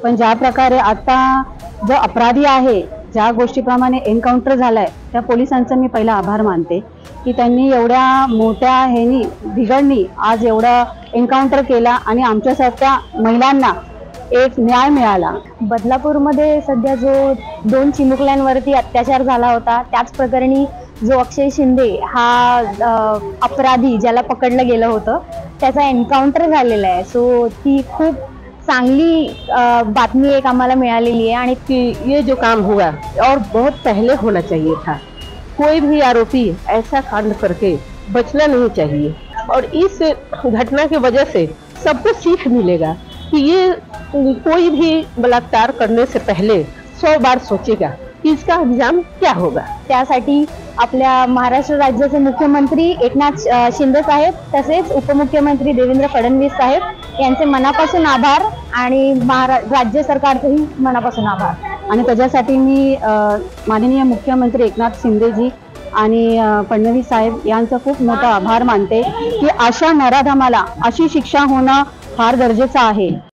पण ज्या प्रकारे आता जो अपराधी आहे, ज्या गोष्टीप्रमाणे एन्काउंटर झालाय, त्या पोलिसांचा मी पहिला आभार मानते की त्यांनी एवढ्या मोठ्या ह्यानी बिघडणी आज एवढा एन्काउंटर केला आणि आमच्यासारख्या महिलांना एक न्याय मिळाला। बदलापूरमध्ये सध्या जो 2 चिमुकल्यांवरती अत्याचार झाला होता, त्याच प्रकरणी जो अक्षय शिंदे हा अपराधी ज्याला पकडलं गेलं होतं, त्याचा एन्काउंटर झालेला आहे। सो ती खूप चांगली बातमी एक आम्हाला मिळालेली आहे आणि कि ये जो काम हुआ और बहुत पहले होना चाहिए था। कोई भी आरोपी ऐसा कांड करके बचना नहीं चाहिए और इस घटना की वजह से सबको सीख मिलेगा कि ये कोई भी बलात्कार करने से पहले 100 बार सोचेगा कि इसका अंजाम क्या होगा। त्यासाठी आपल्या महाराष्ट्र राज्याचे मुख्यमंत्री एकनाथ शिंदे साहेब तसेच उपमुख्यमंत्री देवेंद्र फडणवीस साहेब यांचे मनापासून आभार आणि राज्य सरकारचेही मनापासून आभार। आणि त्याच्यासाठी मी माननीय मुख्यमंत्री एकनाथ शिंदेजी आणि फडणवीस साहेब यांचा खूप मोठा आभार मानते की अशा नराधमाला अशी शिक्षा होणं फार गरजेचं आहे।